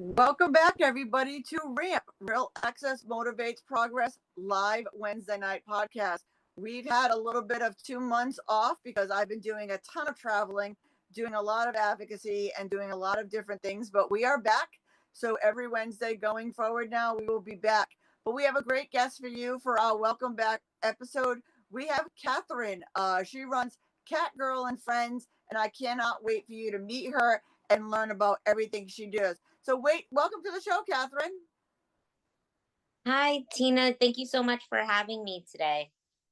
Welcome back, everybody, to RAMP, Real Access Motivates Progress, live Wednesday night podcast. We've had a little bit of 2 months off because I've been doing a ton of traveling, doing a lot of advocacy, and doing a lot of different things, but we are back. So every Wednesday going forward now, we will be back. But we have a great guest for you for our welcome back episode. We have Catherine. She runs KatGirl and Friends, and I cannot wait for you to meet her and learn about everything she does. So welcome to the show, Catherine. Hi, Tina. Thank you so much for having me today.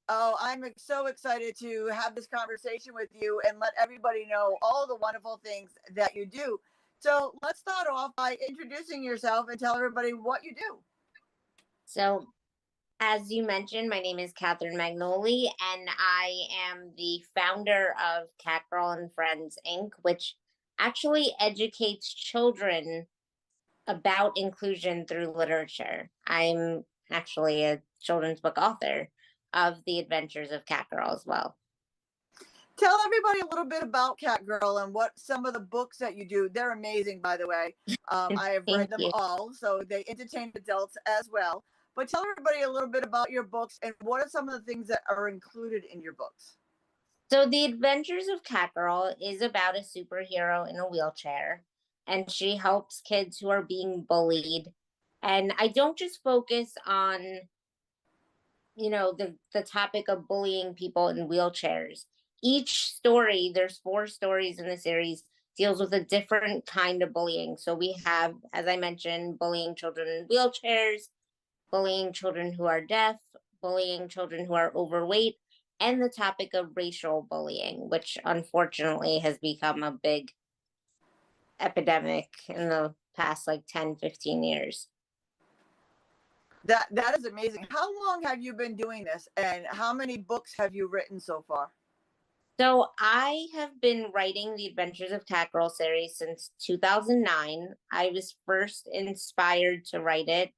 Oh, I'm so excited to have this conversation with you and let everybody know all the wonderful things that you do. So let's start off by introducing yourself and tell everybody what you do. So, as you mentioned, my name is Catherine Magnoli, and I am the founder of KatGirl and Friends Inc., which actually educates children about inclusion through literature. I'm actually a children's book author of The Adventures of KatGirl as well. Tell everybody a little bit about KatGirl and what some of the books that you do. They're amazing, by the way. I have read Thank them you. all, so they entertain adults as well. But tell everybody a little bit about your books and what are some of the things that are included in your books. So, The Adventures of KatGirl is about a superhero in a wheelchair, and she helps kids who are being bullied. And I don't just focus on, the topic of bullying people in wheelchairs. Each story, there's 4 stories in the series, deals with a different kind of bullying. So we have, as I mentioned, bullying children in wheelchairs, bullying children who are deaf, bullying children who are overweight, and the topic of racial bullying, which unfortunately has become a big epidemic in the past 10, 15 years. That is amazing. How long have you been doing this and how many books have you written so far? So I have been writing the Adventures of KatGirl series since 2009. I was first inspired to write it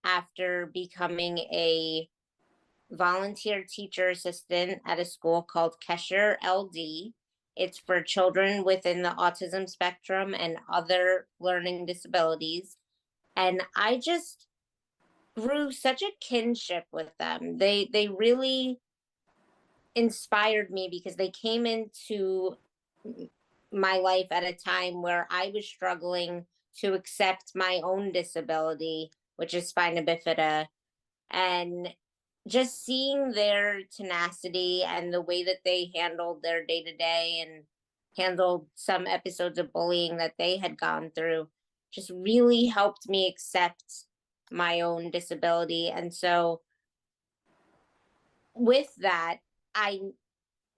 after becoming a volunteer teacher assistant at a school called Kesher LD. It's for children within the autism spectrum and other learning disabilities. And I just grew such a kinship with them. They really inspired me because they came into my life at a time where I was struggling to accept my own disability, which is spina bifida, and just seeing their tenacity and the way that they handled their day to day and handled some episodes of bullying that they had gone through just really helped me accept my own disability. And so with that, I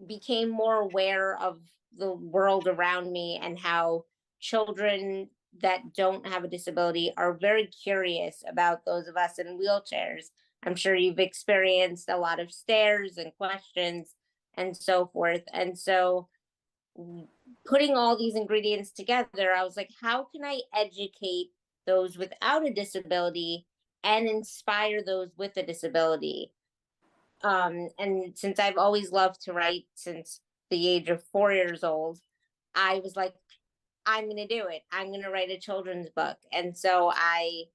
became more aware of the world around me and how children that don't have a disability are very curious about those of us in wheelchairs. I'm sure you've experienced a lot of stares and questions and so forth. And so, putting all these ingredients together, I was like, how can I educate those without a disability and inspire those with a disability? And since I've always loved to write since the age of 4 years old, I was like, I'm going to do it. I'm going to write a children's book. And so I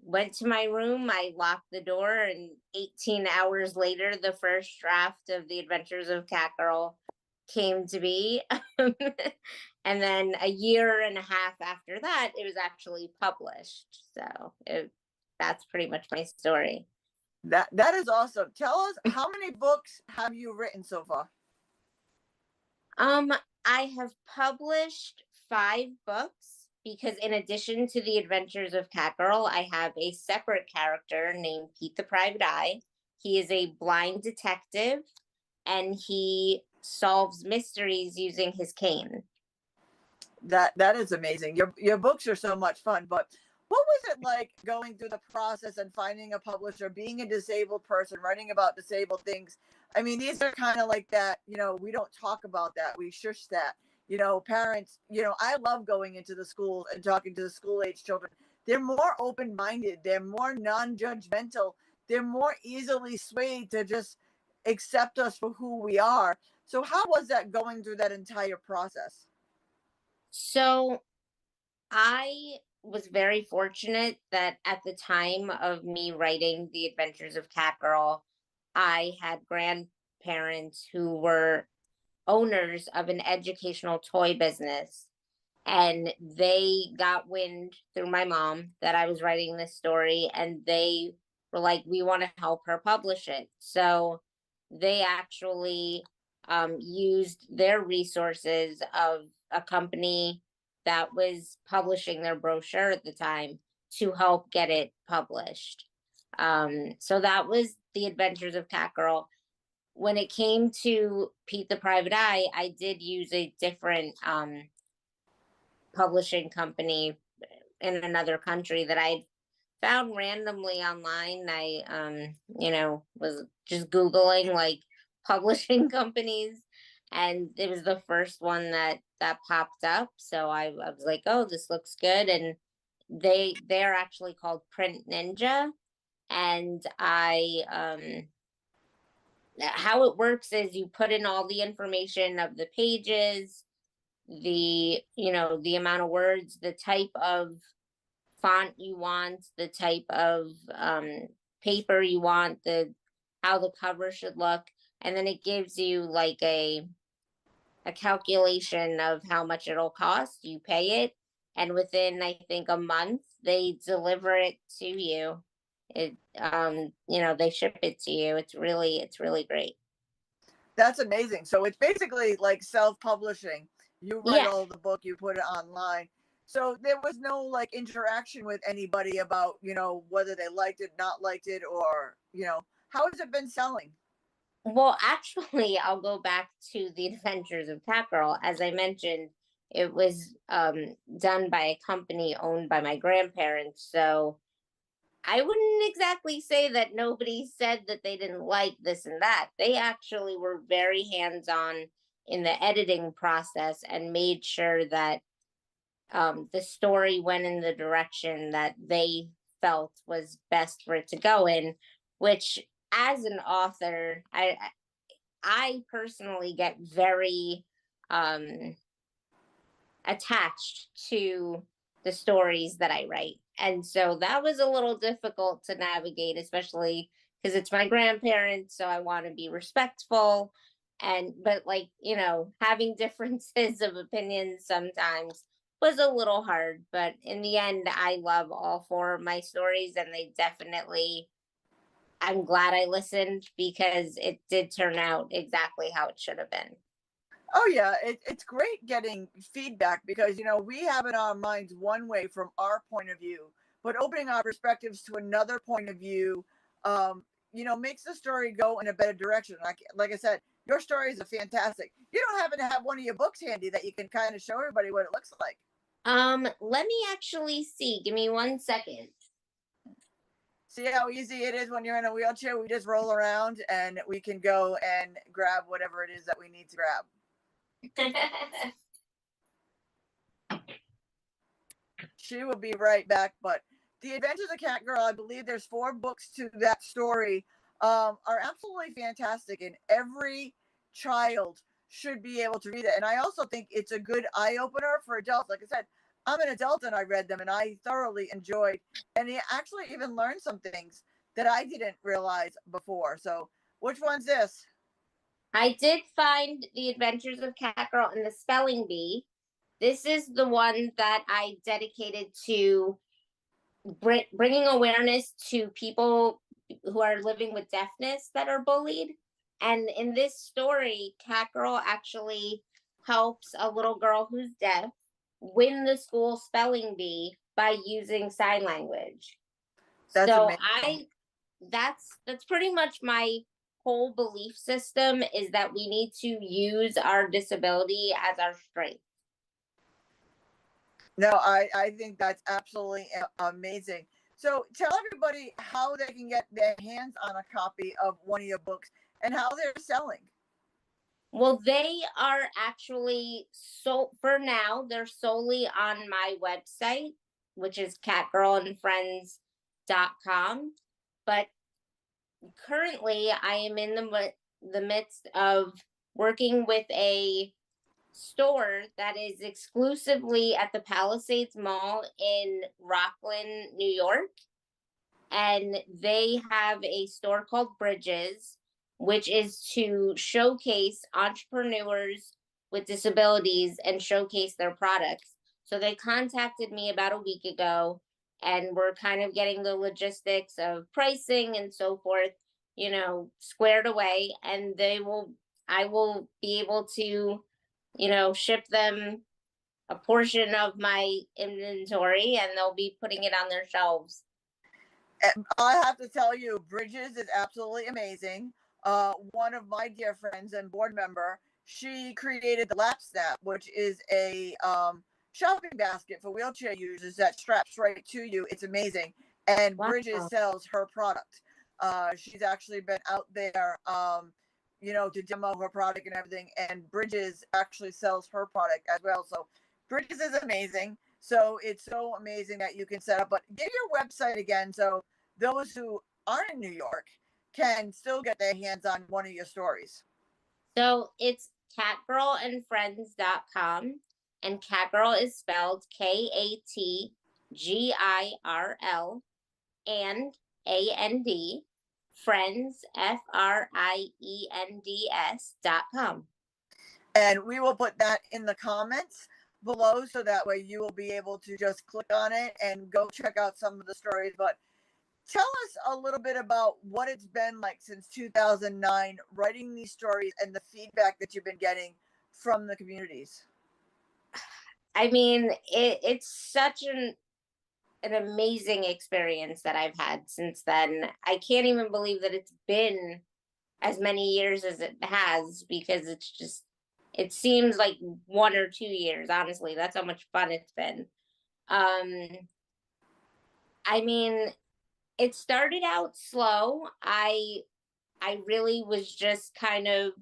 went to my room, I locked the door, and 18 hours later, the first draft of The Adventures of KatGirl came to be. And then a year and a half after that, it was actually published. So that's pretty much my story. That is awesome. Tell us, how many books have you written so far? I have published 5 books because in addition to The Adventures of KatGirl, I have a separate character named Pete the Private Eye. He is a blind detective and he solves mysteries using his cane. That is amazing. Your books are so much fun, but what was it like going through the process and finding a publisher, being a disabled person, writing about disabled things? I mean, these are kind of like that, we don't talk about that. We shush that. Parents, I love going into the schools and talking to the school age children. They're more open-minded. They're more non-judgmental. They're more easily swayed to just accept us for who we are. So how was that going through that entire process? So I was very fortunate that at the time of me writing The Adventures of KatGirl, I had grandparents who were owners of an educational toy business. And they got wind through my mom that I was writing this story, and they were like, we want to help her publish it. So they actually used their resources of a company that was publishing their brochure at the time to help get it published. So that was The Adventures of KatGirl. When it came to Pete the Private Eye, I did use a different publishing company in another country that I found randomly online. I was just Googling like publishing companies, and it was the first one that popped up. So I was like, oh, this looks good. And they're actually called Print Ninja. And how it works is you put in all the information of the pages, the amount of words, the type of font you want, the type of paper you want, the how the cover should look, and then it gives you like a calculation of how much it'll cost. You pay it, and within I think a month they deliver it to you. They ship it to you. It's really great. That's amazing. So it's basically like self-publishing. You write Yeah. all the book, you put it online. So there was no like interaction with anybody about, whether they liked it, not liked it, or, how has it been selling? Well, actually, I'll go back to The Adventures of KatGirl. As I mentioned, it was done by a company owned by my grandparents. So I wouldn't exactly say that nobody said that they didn't like this and that. They actually were very hands on in the editing process and made sure that the story went in the direction that they felt was best for it to go in, which as an author, I personally get very um attached to the stories that I write. And so that was a little difficult to navigate, especially because it's my grandparents, so I want to be respectful. But like, having differences of opinions sometimes was a little hard. But in the end, I love all four of my stories, and I'm glad I listened because it did turn out exactly how it should have been. Oh yeah, it's great getting feedback because we have it in our minds one way from our point of view, but opening our perspectives to another point of view, makes the story go in a better direction. Like I said, your stories are fantastic. You don't happen to have one of your books handy that you can kind of show everybody what it looks like? Let me actually see. Give me 1 second. See how easy it is when you're in a wheelchair? We just roll around and we can go and grab whatever it is that we need to grab. She will be right back. But The Adventures of KatGirl, I believe there's 4 books to that story, are absolutely fantastic, and every child should be able to read it. And I also think it's a good eye opener for adults. Like I said, I'm an adult and I read them and I thoroughly enjoyed, and I actually even learned some things that I didn't realize before. So, which one's this? I did find The Adventures of KatGirl in the Spelling Bee. This is the one that I dedicated to bringing awareness to people who are living with deafness that are bullied. And in this story, KatGirl actually helps a little girl who's deaf win the school spelling bee by using sign language. That's So amazing. that's pretty much my whole belief system, is that we need to use our disability as our strength. No, I think that's absolutely amazing. So tell everybody how they can get their hands on a copy of one of your books and how they're selling. Well, they are actually, so for now, they're solely on my website, which is catgirlandfriends.com. But currently, I am in the midst of working with a store that is exclusively at the Palisades Mall in Rockland, New York. And they have a store called Bridges, which is to showcase entrepreneurs with disabilities and showcase their products. So they contacted me about a week ago, and we're kind of getting the logistics of pricing and so forth, squared away. And I will be able to, ship them a portion of my inventory, and they'll be putting it on their shelves. I have to tell you, Bridges is absolutely amazing. One of my dear friends and board member, she created the Lap Snap, which is a shopping basket for wheelchair users that straps right to you. It's amazing. And Wow. Bridges sells her product. She's actually been out there, to demo her product and everything. And Bridges actually sells her product as well. So Bridges is amazing. So it's so amazing that you can set up. But give your website again so those who aren't in New York can still get their hands on one of your stories. So it's catgirlandfriends.com, and catgirl is spelled KATGIRL and AND, friends FRIENDS.com. And we will put that in the comments below so that way you will be able to just click on it and go check out some of the stories. But tell us a little bit about what it's been like since 2009 writing these stories and the feedback that you've been getting from the communities. I mean, it's such an amazing experience that I've had since then. I can't even believe that it's been as many years as it has, because it seems like 1 or 2 years, honestly. That's how much fun it's been. I mean, it started out slow. I really was just kind of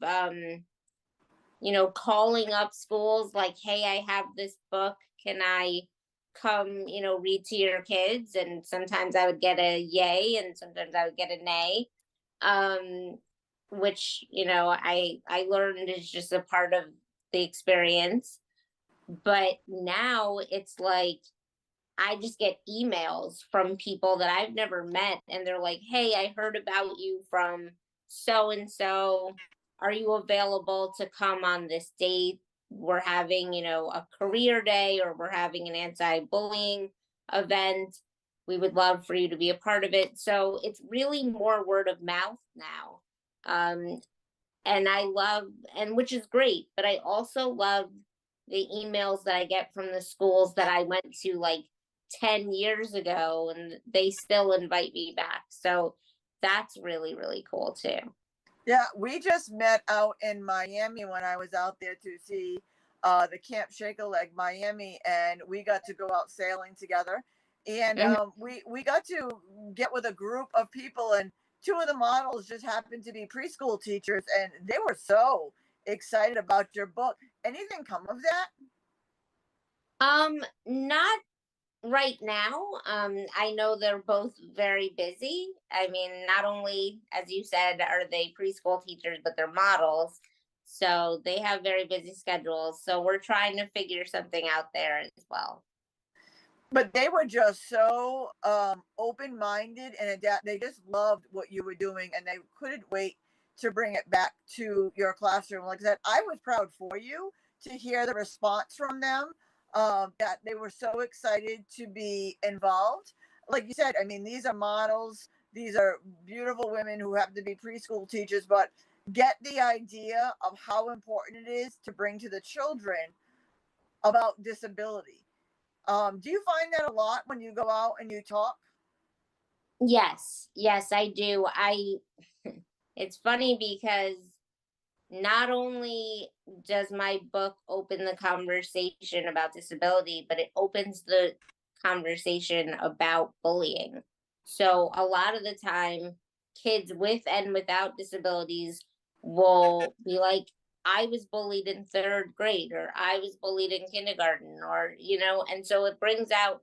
calling up schools like, hey, I have this book. Can I come, read to your kids? And sometimes I would get a yay, and sometimes I would get a nay. Which, I learned is just a part of the experience. But now it's like I just get emails from people that I've never met, and they're like, hey, I heard about you from so and so. Are you available to come on this date? We're having, a career day, or we're having an anti-bullying event. We would love for you to be a part of it. So it's really more word of mouth now. And I love, and which is great, but I also love the emails that I get from the schools that I went to like 10 years ago, and they still invite me back. So that's really, really cool too. Yeah, we just met out in Miami when I was out there to see the Camp Shake a Leg Miami, and we got to go out sailing together. And we got to get with a group of people, and two of the models just happened to be preschool teachers, and they were so excited about your book. Anything come of that? Not right now. I know they're both very busy. I mean, not only, as you said, are they preschool teachers, but they're models. So they have very busy schedules. So we're trying to figure something out there as well. But they were just so open-minded and adapt. They just loved what you were doing, and they couldn't wait to bring it back to your classroom. Like I said, I was proud for you to hear the response from them, that they were so excited to be involved. Like you said, I mean, these are models. These are beautiful women who happen to be preschool teachers, but get the idea of how important it is to bring to the children about disability. Do you find that a lot when you go out and you talk? Yes, I do. It's funny because not only does my book open the conversation about disability, but it opens the conversation about bullying. So a lot of the time, kids with and without disabilities will be like, I was bullied in third grade, or I was bullied in kindergarten, or, and so it brings out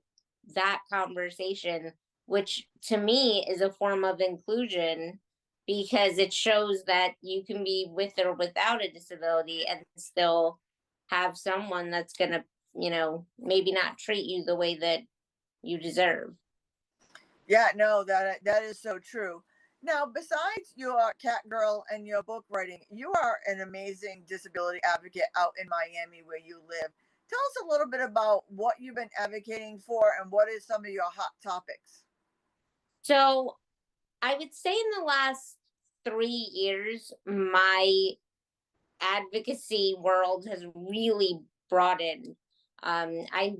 that conversation, which to me is a form of inclusion, because it shows that you can be with or without a disability and still have someone that's going to, maybe not treat you the way that you deserve. Yeah, no, that is so true. Now, besides your cat girl and your book writing, you are an amazing disability advocate out in Miami where you live. Tell us a little bit about what you've been advocating for and what is some of your hot topics. So I would say in the last 3 years, my advocacy world has really broadened. I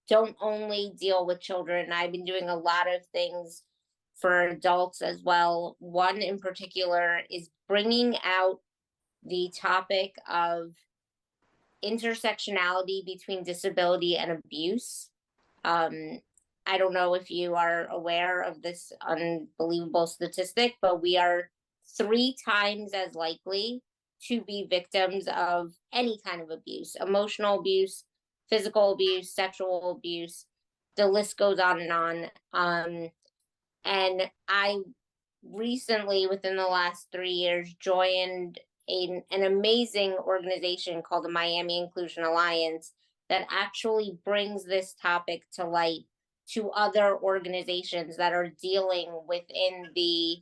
don't only deal with children, I've been doing a lot of things for adults as well. One in particular is bringing out the topic of intersectionality between disability and abuse. Um, I don't know if you are aware of this unbelievable statistic, but we are 3 times as likely to be victims of any kind of abuse: emotional abuse, physical abuse, sexual abuse. The list goes on and on. And I recently, within the last 3 years, joined an amazing organization called the Miami Inclusion Alliance that actually brings this topic to light to other organizations that are dealing within the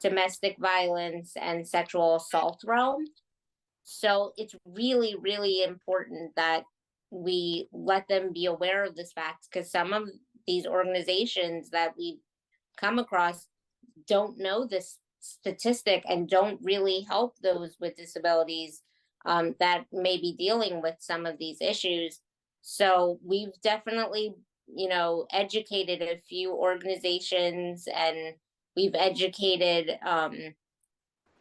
domestic violence and sexual assault realm. So it's really, really important that we let them be aware of this fact, because some of these organizations that we've come across don't know this statistic and don't really help those with disabilities that may be dealing with some of these issues. So we've definitely, educated a few organizations, and we've educated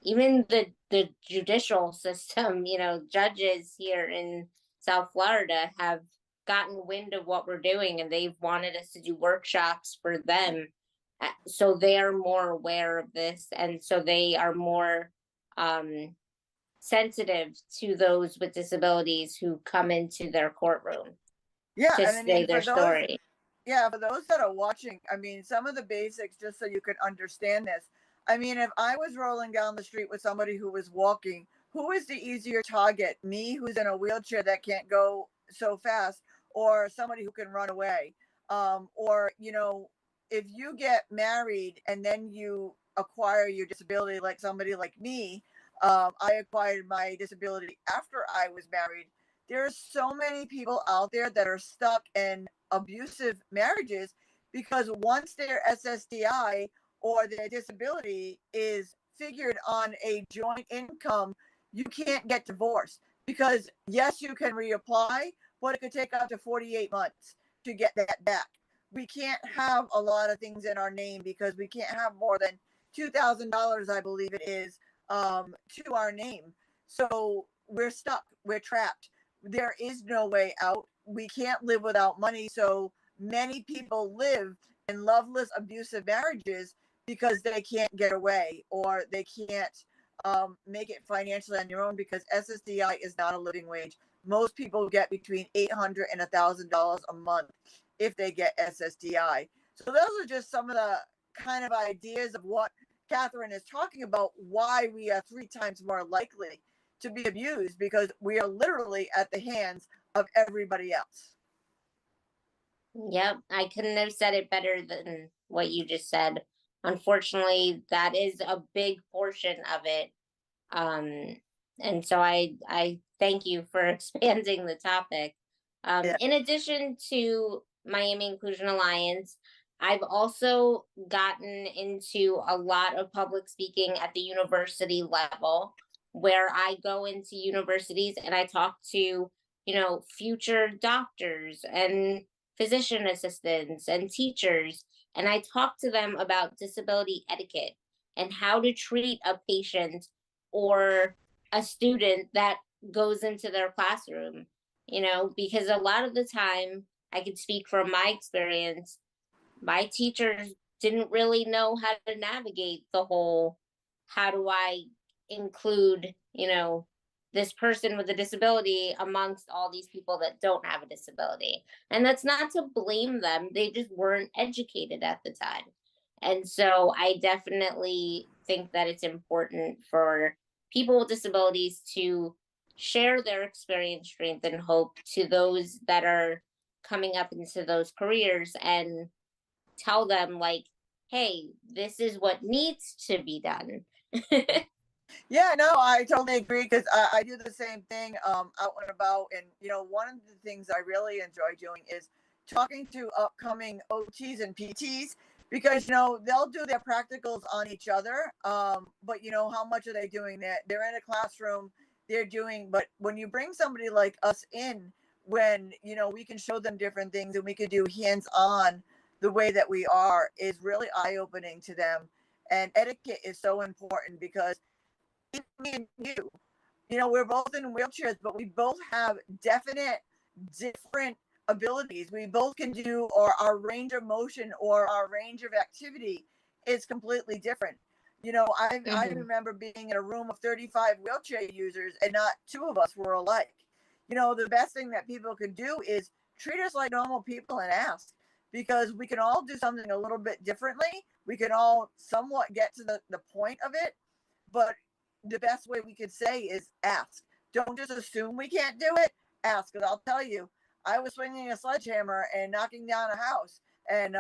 even the judicial system. Judges here in South Florida have gotten wind of what we're doing, and they've wanted us to do workshops for them, so they are more aware of this, and so they are more um, sensitive to those with disabilities who come into their courtroom Yeah, to and I say mean their for those story. Yeah, for those that are watching, I mean, some of the basics, just so you could understand this. I mean, if I was rolling down the street with somebody who was walking, who is the easier target? Me, who's in a wheelchair that can't go so fast, or somebody who can run away? Or, if you get married and then you acquire your disability, like somebody like me, I acquired my disability after I was married. There's so many people out there that are stuck in abusive marriages because once their SSDI or their disability is figured on a joint income, you can't get divorced because, yes, you can reapply, but it could take up to 48 months to get that back. We can't have a lot of things in our name because we can't have more than $2,000, I believe it is, to our name. So we're stuck, we're trapped. There is no way out. We can't live without money. So many people live in loveless, abusive marriages because they can't get away or they can't make it financially on their own because SSDI is not a living wage. Most people get between $800 and $1,000 a month if they get SSDI. So those are just some of the kind of ideas of what Catherine is talking about, why we are 3 times more likely to be abused because we are literally at the hands of everybody else. Yep, I couldn't have said it better than what you just said. Unfortunately, that is a big portion of it. Um, and so I thank you for expanding the topic. Yeah. In addition to Miami Inclusion Alliance, I've also gotten into a lot of public speaking at the university level, where I go into universities and I talk to, future doctors and physician assistants and teachers, and I talk to them about disability etiquette and how to treat a patient or a student that goes into their classroom, because a lot of the time, I can speak from my experience, my teachers didn't really know how to navigate the whole, how do I include, this person with a disability amongst all these people that don't have a disability. And that's not to blame them, they just weren't educated at the time. And so I definitely think that it's important for people with disabilities to share their experience, strength, and hope to those that are coming up into those careers, and tell them, like, hey, this is what needs to be done. Yeah, no, I totally agree because I do the same thing out and about. And, one of the things I really enjoy doing is talking to upcoming OTs and PTs because, they'll do their practicals on each other. But, how much are they doing that? They're in a classroom, but when you bring somebody like us in, when, we can show them different things and we could do hands on the way that we are is really eye opening to them. And etiquette is so important because me and we're both in wheelchairs, but we both have definite different abilities. We both can do, or our range of motion or our range of activity is completely different. I Hmm. remember being in a room of 35 wheelchair users and not two of us were alike. The best thing that people can do is treat us like normal people and ask because we can all do something a little bit differently. We can all somewhat get to the point of it, but the best way we could say is ask. Don't just assume we can't do it. Ask, because I'll tell you, I was swinging a sledgehammer and knocking down a house, and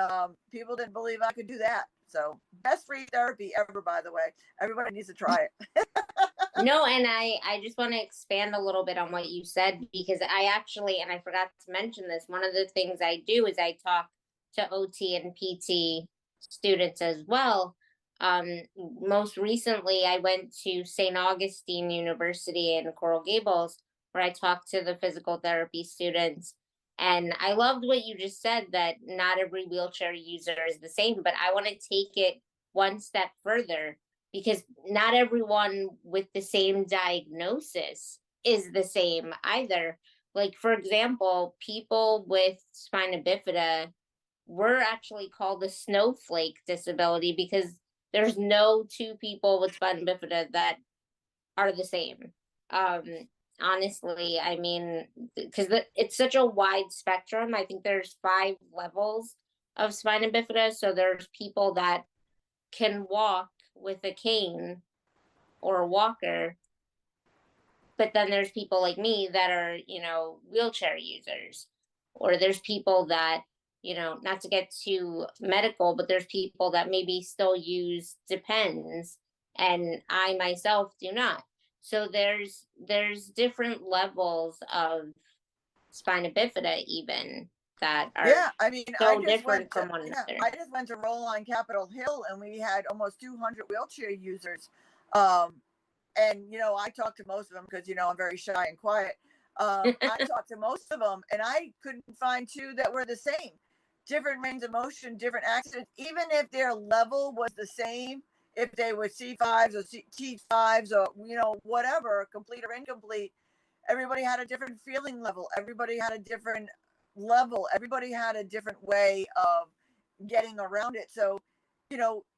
people didn't believe I could do that. So, best free therapy ever, by the way. Everybody needs to try it. No, and I just want to expand a little bit on what you said, because I actually, and I forgot to mention this, one of the things I do is I talk to OT and PT students as well. Most recently, I went to St. Augustine University in Coral Gables, where I talked to the physical therapy students. And I loved what you just said, that not every wheelchair user is the same, but I want to take it one step further, because not everyone with the same diagnosis is the same either. Like, for example, people with spina bifida were actually called the snowflake disability because there's no two people with spina bifida that are the same. Um, Honestly, I mean, because it's such a wide spectrum. I think there's 5 levels of spina bifida. So there's people that can walk with a cane or a walker, but then there's people like me that are, wheelchair users. Or there's people that, not to get too medical, but there's people that maybe still use Depends, and I myself do not. So there's different levels of spina bifida even that are Yeah, I mean, so different from one I another. just went to Roll on Capitol Hill, and we had almost 200 wheelchair users. Um, and I talked to most of them because I'm very shy and quiet. I talked to most of them, and I couldn't find two that were the same. Different range of motion, different accidents. Even if their level was the same, if they were C5s or T5s or whatever, complete or incomplete, everybody had a different feeling level. Everybody had a different level. Everybody had a different way of getting around it. So,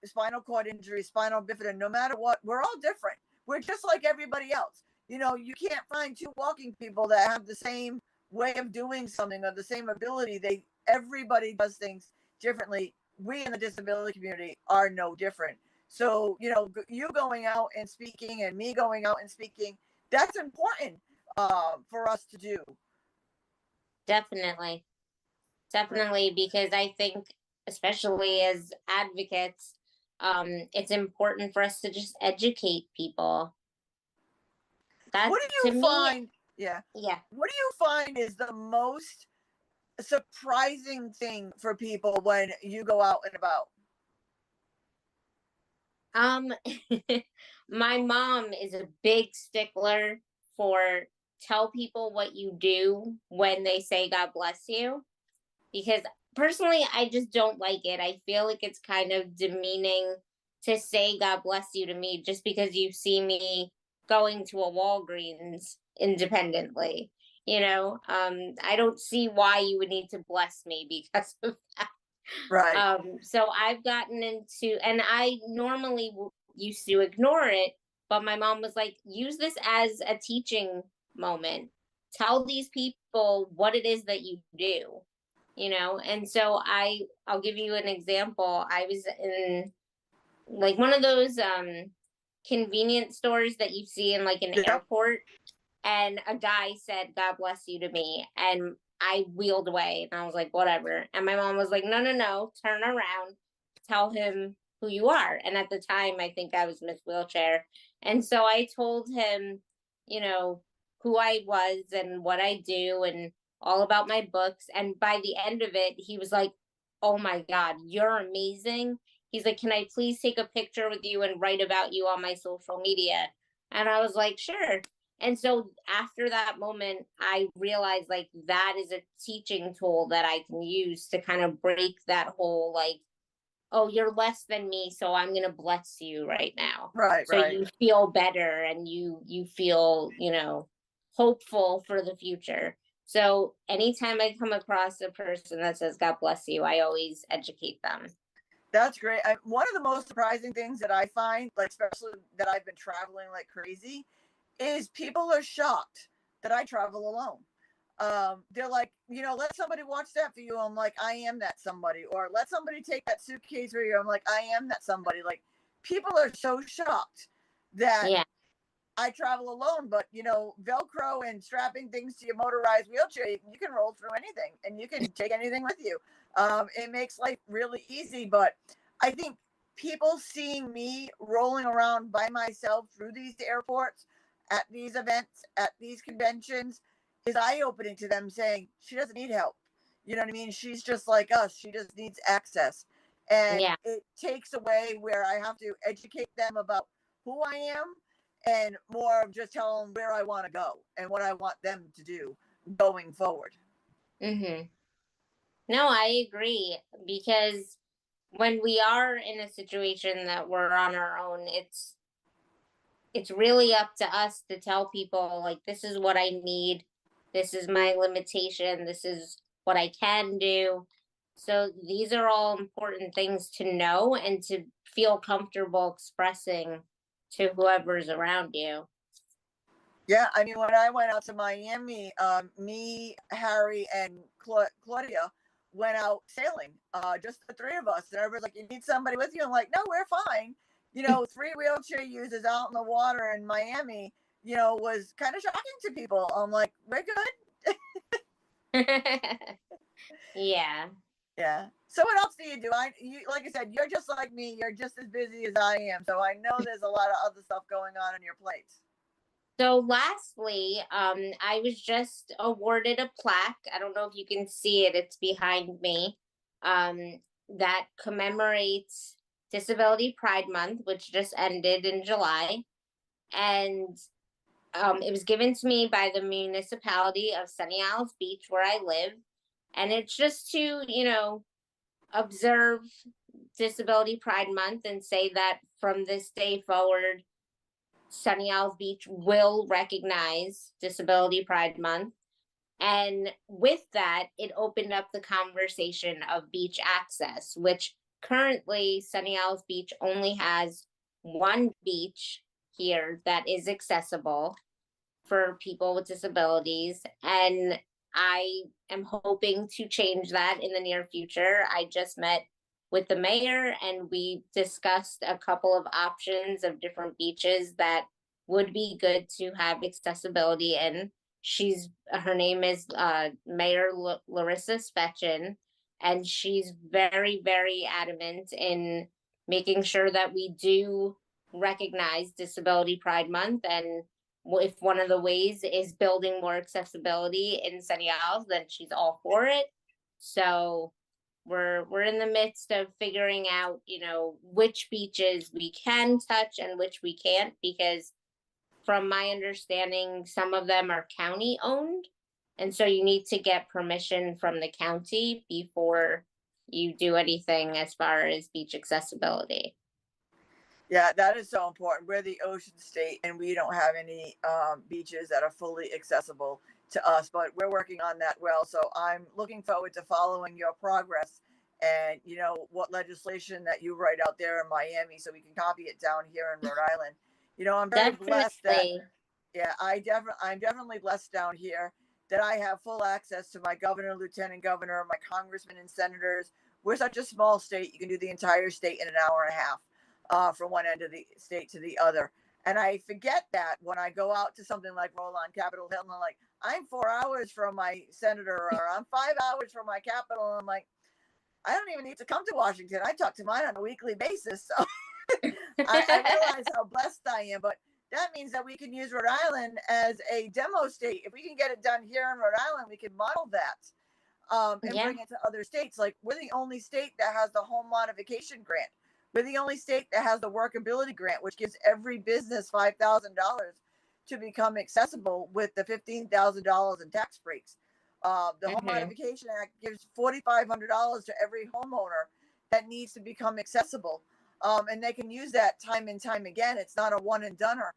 spinal cord injury, spinal bifida, no matter what, we're all different. We're just like everybody else. You can't find two walking people that have the same way of doing something or the same ability. Everybody does things differently. We in the disability community are no different. So, you going out and speaking and me going out and speaking, that's important for us to do. Definitely. Definitely, because I think, especially as advocates, it's important for us to just educate people. That, What do to you me, find? Yeah. yeah. What do you find is the most surprising thing for people when you go out and about? Um, my mom is a big stickler for tell people what you do when they say God bless you, because personally I just don't like it. I feel like it's kind of demeaning to say God bless you to me just because you see me going to a Walgreens independently. I don't see why you would need to bless me because of that. Right. So I've gotten into, and I normally used to ignore it, but my mom was like, use this as a teaching moment. Tell these people what it is that you do, And so I'll give you an example. I was in like one of those convenience stores that you see in like an Yep. airport, and a guy said, "God bless you" to me. And I wheeled away and I was like, whatever. And my mom was like, no, no, no, turn around, tell him who you are. And at the time, I think I was Miss Wheelchair. And so I told him, you know, who I was and what I do and all about my books. And by the end of it, he was like, oh my God, you're amazing. He's like, can I please take a picture with you and write about you on my social media? And I was like, sure. And so after that moment, I realized like that is a teaching tool that I can use to kind of break that whole like, oh, you're less than me, so I'm gonna bless you right now. Right, So right. you feel better and you feel, hopeful for the future. So anytime I come across a person that says God bless you, I always educate them. That's great. One of the most surprising things that I find, like especially that I've been traveling like crazy, is people are shocked that I travel alone. They're like, let somebody watch that for you. I'm like, I am that somebody. Or let somebody take that suitcase for you. I'm like, I am that somebody. Like, people are so shocked that Yeah. I travel alone, but Velcro and strapping things to your motorized wheelchair, you can roll through anything and you can take anything with you. It makes life really easy. But I think people seeing me rolling around by myself through these airports, at these events, at these conventions, is eye opening to them, saying she doesn't need help. You know what I mean? She's just like us. She just needs access. And Yeah. it takes away where I have to educate them about who I am and more of just tell them where I want to go and what I want them to do going forward. Mhm. No, I agree because when we are in a situation that we're on our own, it's really up to us to tell people like this is what I need, this is my limitation, this is what I can do. So these are all important things to know and to feel comfortable expressing to whoever's around you. Yeah, I mean, when I went out to Miami, me, Harry, and Claudia went out sailing, just the three of us. And everybody's like, "You need somebody with you?" I'm like, "No, we're fine." Three wheelchair users out in the water in Miami, was kind of shocking to people. I'm like, "We're good." Yeah. Yeah. So what else do you do? Like I said, you're just like me. You're just as busy as I am. So I know there's a lot of other stuff going on your plates. So lastly, I was just awarded a plaque. I don't know if you can see it, it's behind me. That commemorates Disability Pride Month, which just ended in July. And it was given to me by the municipality of Sunny Isles Beach, where I live. And it's just to, observe Disability Pride Month and say that from this day forward, Sunny Isles Beach will recognize Disability Pride Month. And with that, it opened up the conversation of beach access, which currently Sunny Isles Beach only has one beach here that is accessible for people with disabilities. And I am hoping to change that in the near future. I just met with the mayor and we discussed a couple of options of different beaches that would be good to have accessibility in. Her name is Mayor Larissa Spetchin, and she's very, very adamant in making sure that we do recognize Disability Pride Month. And if one of the ways is building more accessibility in Sunny Isles, then she's all for it. So we're in the midst of figuring out, which beaches we can touch and which we can't, because from my understanding, some of them are county owned. And so you need to get permission from the county before you do anything as far as beach accessibility. Yeah, that is so important. We're the ocean state, and we don't have any beaches that are fully accessible to us. But we're working on that well. So I'm looking forward to following your progress, and what legislation that you write out there in Miami, so we can copy it down here in Rhode Island. I'm very blessed that Definitely. yeah, I'm definitely blessed down here that I have full access to my governor, lieutenant governor, my congressmen and senators. We're such a small state; you can do the entire state in an hour and a half, from one end of the state to the other. And I forget that when I go out to something like Roll on Capitol Hill, and I'm like, I'm 4 hours from my senator, or I'm 5 hours from my capital. And I'm like, I don't even need to come to Washington. I talk to mine on a weekly basis. So I realize how blessed I am. But that means that we can use Rhode Island as a demo state. If we can get it done here in Rhode Island, we can model that, and Yeah. bring it to other states. Like, we're the only state that has the home modification grant. We're the only state that has the workability grant, which gives every business $5,000 to become accessible with the $15,000 in tax breaks. The Home Hmm. Modification Act gives $4,500 to every homeowner that needs to become accessible. And they can use that time and time again. It's not a one and doneer.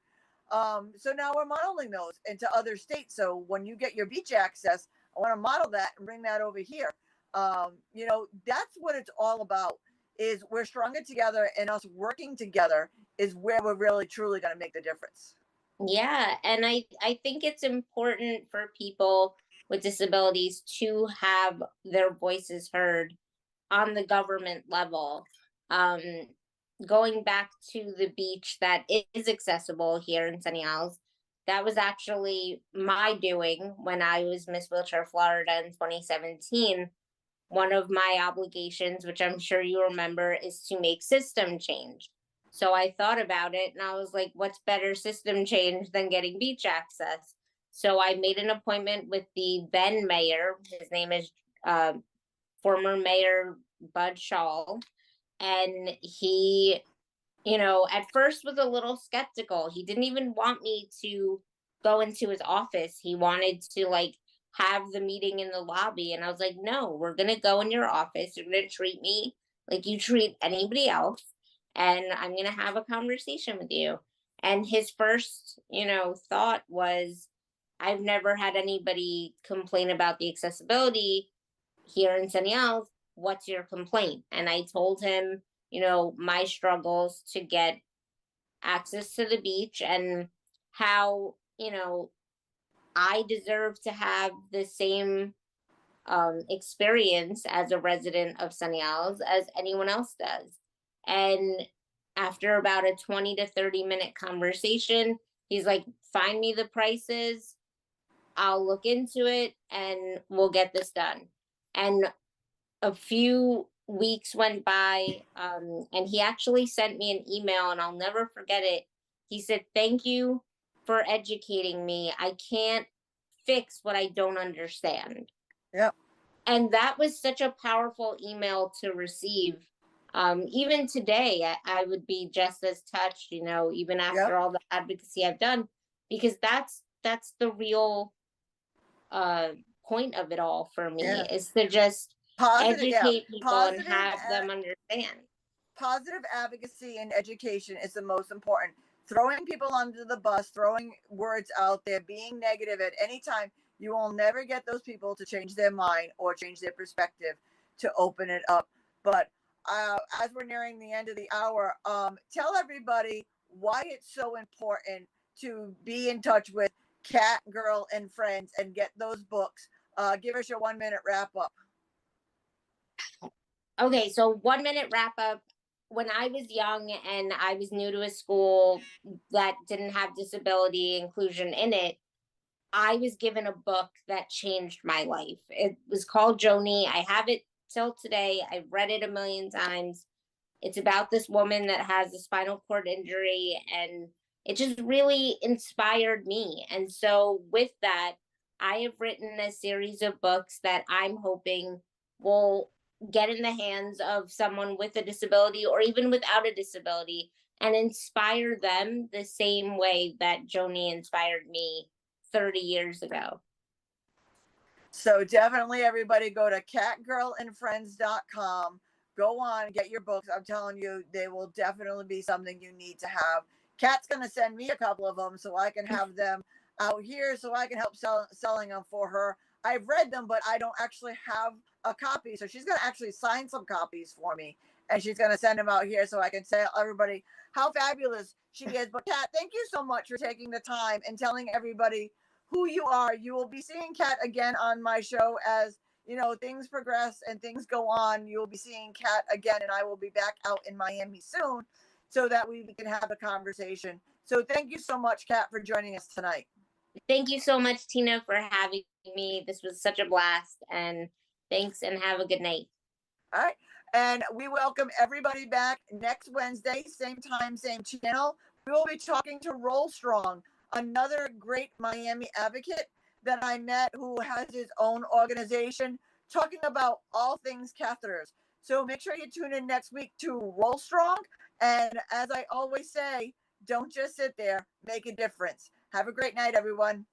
So now we're modeling those into other states. So when you get your beach access, I want to model that and bring that over here. That's what it's all about. Is we're stronger together, and us working together is where we're really truly going to make the difference. Yeah, and I think it's important for people with disabilities to have their voices heard on the government level. Um, Going back to the beach that is accessible here in Sunny Isles, that was actually my doing when I was Miss Wheelchair Florida in 2017. One of my obligations, which I'm sure you remember, is to make system change. So I thought about it and I was like, what's better system change than getting beach access? So I made an appointment with the then mayor. His name is uh, former Mayor Bud Shaw. And he, at first was a little skeptical. He didn't even want me to go into his office. He wanted to like have the meeting in the lobby. And I was like, no, we're going to go in your office. You're going to treat me like you treat anybody else. And I'm going to have a conversation with you. And his first, thought was, I've never had anybody complain about the accessibility here in Sunny Isles. What's your complaint? And I told him, my struggles to get access to the beach and how, I deserve to have the same experience as a resident of Sunny Isles as anyone else does. And after about a 20 to 30-minute conversation, he's like, find me the prices. I'll look into it and we'll get this done. And a few weeks went by, and he actually sent me an email, and I'll never forget it. He said, thank you for educating me. I can't fix what I don't understand. Yep. And that was such a powerful email to receive. Even today, I would be just as touched, even Yep. after all the advocacy I've done, because that's the real uh, point of it all for me, Yeah. is to just Positive. Yeah. educate people and have them understand. Positive advocacy and education is the most important. Throwing people under the bus, throwing words out there, being negative at any time, you will never get those people to change their mind or change their perspective to open it up. But as we're nearing the end of the hour, tell everybody why it's so important to be in touch with Cat Girl and Friends and get those books. Give us your 1 minute wrap up. Okay, so 1 minute wrap up. When I was young and I was new to a school that didn't have disability inclusion in it, I was given a book that changed my life. It was called Joni. I have it till today. I've read it a million times. It's about this woman that has a spinal cord injury, and it just really inspired me. And so, with that, I have written a series of books that I'm hoping will get in the hands of someone with a disability or even without a disability and inspire them the same way that Joni inspired me 30 years ago. So definitely everybody go to catgirlandfriends.com. Go on, get your books. I'm telling you, they will definitely be something you need to have. Kat's going to send me a couple of them so I can have them out here so I can help selling them for her. I've read them, but I don't actually have a copy. So she's going to actually sign some copies for me. And she's going to send them out here so I can tell everybody how fabulous she is. But Kat, thank you so much for taking the time and telling everybody who you are. You will be seeing Kat again on my show as things progress and things go on. You will be seeing Kat again, and I will be back out in Miami soon so that we can have a conversation. So thank you so much, Kat, for joining us tonight. Thank you so much, Tina, for having me. This was such a blast. And thanks, and have a good night. All right. And we welcome everybody back next Wednesday, same time, same channel. We will be talking to Roll Strong, another great Miami advocate that I met who has his own organization, talking about all things catheters. So make sure you tune in next week to Roll Strong. And as I always say, don't just sit there, make a difference. Have a great night, everyone.